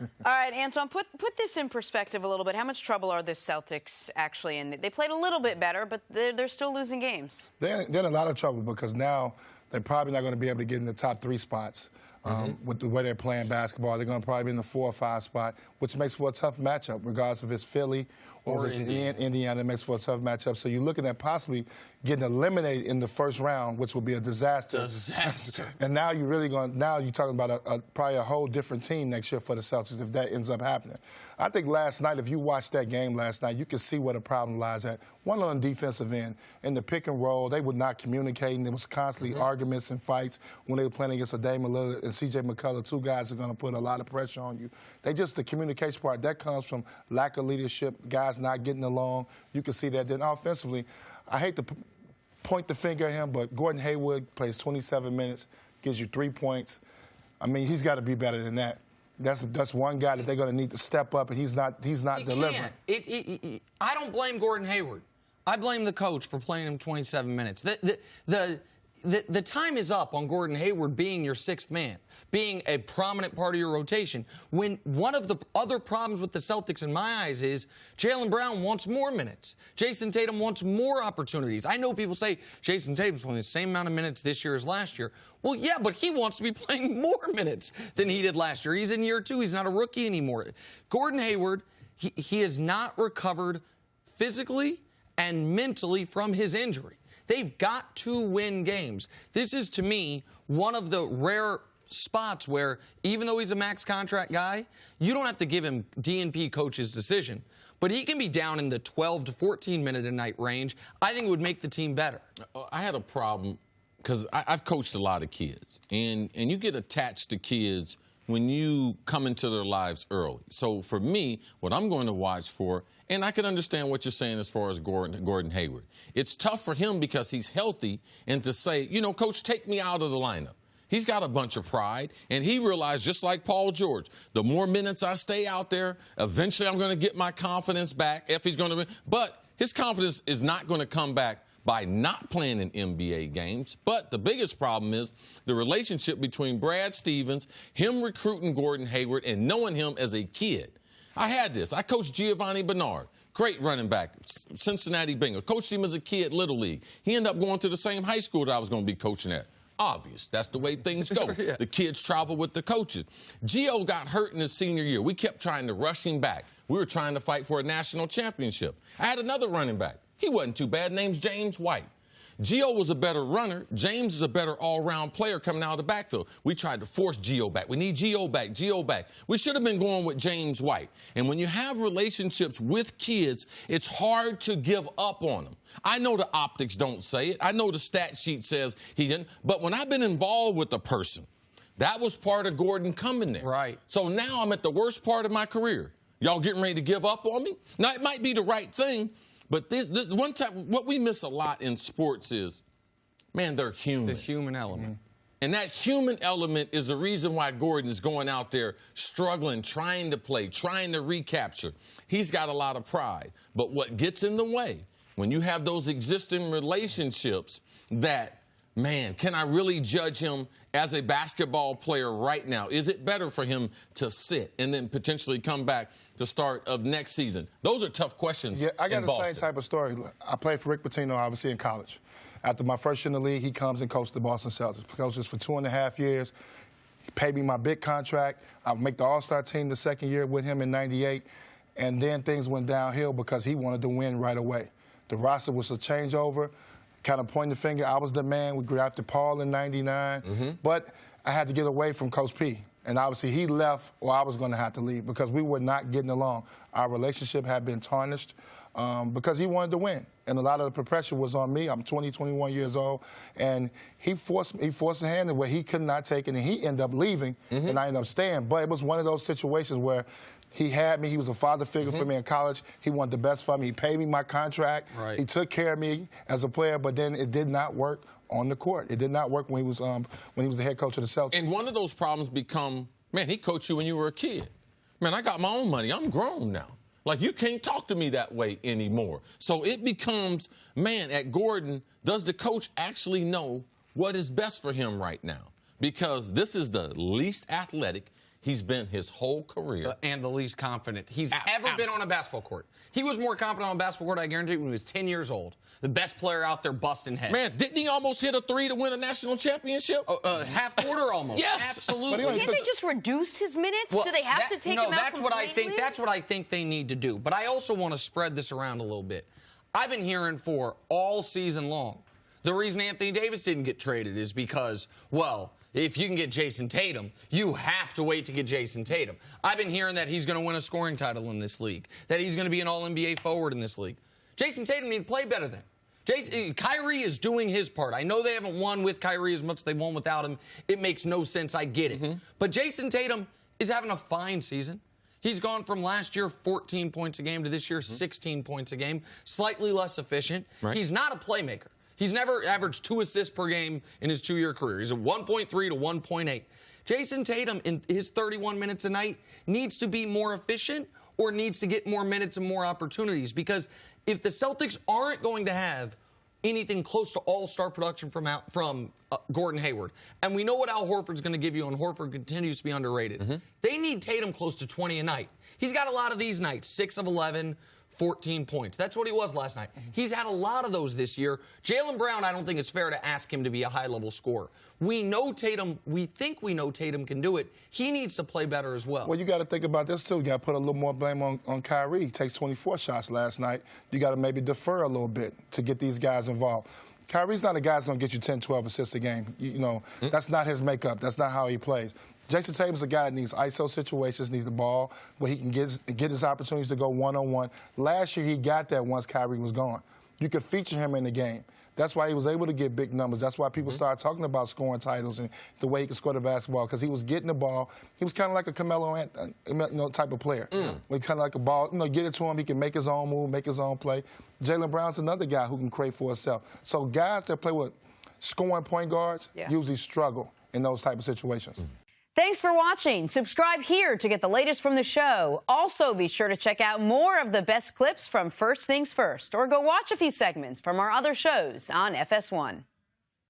All right, Antoine, put this in perspective a little bit. How much trouble are the Celtics actually in? They played a little bit better, but they're still losing games. They're in a lot of trouble because now they're probably not going to be able to get in the top 3 spots. With the way they're playing basketball, they're going to probably be in the 4 or 5 spot, which makes for a tough matchup, regardless if it's Philly or if it's Indiana. It makes for a tough matchup. So you're looking at possibly getting eliminated in the first round, which would be a disaster. And now you're really now you're talking about probably a whole different team next year for the Celtics if that ends up happening. I think last night, if you watched that game last night, you can see where the problem lies at. One on the defensive end, in the pick and roll, they were not communicating. There was constantly arguments and fights when they were playing against a Dame Lillard and C.J. McCullough. 2 guys are going to put a lot of pressure on you. The communication part, that comes from lack of leadership, guys not getting along. You can see that. Then offensively, I hate to point the finger at him, but Gordon Hayward plays 27 minutes, gives you 3 points. I mean, he's got to be better than that. That's one guy that they're going to need to step up, and he's not delivering. I don't blame Gordon Hayward. I blame the coach for playing him 27 minutes. The time is up on Gordon Hayward being your 6th man, being a prominent part of your rotation. When one of the other problems with the Celtics, in my eyes, is Jaylen Brown wants more minutes. Jason Tatum wants more opportunities. I know people say Jason Tatum's playing the same amount of minutes this year as last year. Well, yeah, but he wants to be playing more minutes than he did last year. He's in year 2. He's not a rookie anymore. Gordon Hayward, he has not recovered physically and mentally from his injury. They've got to win games. This is, to me, one of the rare spots where, even though he's a max contract guy, you don't have to give him DNP coach's decision. But he can be down in the 12 to 14-minute-a-night range. I think it would make the team better. I had a problem because I've coached a lot of kids. And you get attached to kids when you come into their lives early. So for me, what I'm going to watch for, and I can understand what you're saying as far as Gordon Hayward. It's tough for him because he's healthy, and to say, you know, Coach, take me out of the lineup. He's got a bunch of pride, and he realized, just like Paul George, the more minutes I stay out there, eventually I'm going to get my confidence back if he's going to. But his confidence is not going to come back by not playing in NBA games. But the biggest problem is the relationship between Brad Stevens, him recruiting Gordon Hayward, and knowing him as a kid. I had this. I coached Giovanni Bernard, great running back, Cincinnati Bengals. Coached him as a kid, Little League. He ended up going to the same high school that I was going to be coaching at. Obvious. That's the way things go. Yeah. The kids travel with the coaches. Gio got hurt in his senior year. We kept trying to rush him back. We were trying to fight for a national championship. I had another running back. He wasn't too bad. Name's James White. Gio was a better runner. James is a better all-round player coming out of the backfield. We tried to force Gio back. We need Gio back, Gio back. We should have been going with James White. And when you have relationships with kids, it's hard to give up on them. I know the optics don't say it. I know the stat sheet says he didn't. But when I've been involved with a person, that was part of Gordon coming there. Right. So now I'm at the worst part of my career. Y'all getting ready to give up on me? Now, it might be the right thing, but this one time, what we miss a lot in sports is, man, they're human. The human element. Mm-hmm. And that human element is the reason why Gordon is going out there struggling, trying to play, trying to recapture. He's got a lot of pride. But what gets in the way, when you have those existing relationships that, man, can I really judge him as a basketball player right now? Is it better for him to sit and then potentially come back the start of next season? Those are tough questions. Yeah, I got in the Boston. same type of story. I played for Rick Pitino, obviously, in college. After my first year in the league, he comes and coaches the Boston Celtics. Coaches for 2.5 years. He paid me my big contract. I make the All-Star team the second year with him in '98. And then things went downhill because he wanted to win right away. The roster was a changeover. Kind of pointing the finger. I was the man. We drafted Paul in '99. Mm-hmm. But I had to get away from Coach P. And obviously he left, or I was going to have to leave because we were not getting along. Our relationship had been tarnished because he wanted to win. And a lot of the pressure was on me. I'm 20, 21 years old. And he forced a hand where he could not take it, and he ended up leaving, and I ended up staying. But it was one of those situations where he had me. He was a father figure for me in college. He wanted the best for me. He paid me my contract. Right. He took care of me as a player, but then it did not work on the court. It did not work when he was the head coach of the Celtics. And one of those problems become, man, he coached you when you were a kid. Man, I got my own money. I'm grown now. Like, you can't talk to me that way anymore. So it becomes, man, at Gordon, does the coach actually know what is best for him right now? Because this is the least athletic. he's been his whole career. And the least confident he's ever been on a basketball court. He was more confident on a basketball court, I guarantee, when he was 10 years old. The best player out there busting heads. Man, didn't he almost hit a 3 to win a national championship? Half quarter almost. Yes. Absolutely. Can't they just reduce his minutes? Well, Do they have to take him out that's what I completely? think. That's what I think they need to do. But I also want to spread this around a little bit. I've been hearing for all season long, the reason Anthony Davis didn't get traded is because, well, if you can get Jason Tatum, you have to wait to get Jason Tatum. I've been hearing that he's going to win a scoring title in this league, that he's going to be an all-NBA forward in this league. Jason Tatum needs to play better than Kyrie is doing his part. I know they haven't won with Kyrie as much as they won without him. It makes no sense. I get it. But Jason Tatum is having a fine season. He's gone from last year 14 points a game to this year 16 points a game, slightly less efficient. Right. He's not a playmaker. He's never averaged 2 assists per game in his 2-year career. He's at 1.3 to 1.8. Jason Tatum, in his 31 minutes a night, needs to be more efficient or needs to get more minutes and more opportunities. Because if the Celtics aren't going to have anything close to all-star production from Gordon Hayward, and we know what Al Horford's going to give you, and Horford continues to be underrated, they need Tatum close to 20 a night. He's got a lot of these nights, 6 of 11, 14 points. That's what he was last night. He's had a lot of those this year. Jaylen Brown, I don't think it's fair to ask him to be a high-level scorer. We know Tatum, we think we know Tatum can do it. He needs to play better as well. Well, you got to think about this, too. You got to put a little more blame on Kyrie. He takes 24 shots last night. You got to maybe defer a little bit to get these guys involved. Kyrie's not a guy that's going to get you 10, 12 assists a game. You know, that's not his makeup. That's not how he plays. Jason Tatum's a guy that needs ISO situations, needs the ball where he can get his opportunities to go one-on-one. Last year, he got that once Kyrie was gone. You could feature him in the game. That's why he was able to get big numbers. That's why people started talking about scoring titles and the way he could score the basketball, because he was getting the ball. He was kind of like a Carmelo type of player. Kind of like a ball, get it to him. He can make his own move, make his own play. Jaylen Brown's another guy who can create for himself. So guys that play with scoring point guards usually struggle in those type of situations. Thanks for watching. Subscribe here to get the latest from the show. Also, be sure to check out more of the best clips from First Things First, or go watch a few segments from our other shows on FS1.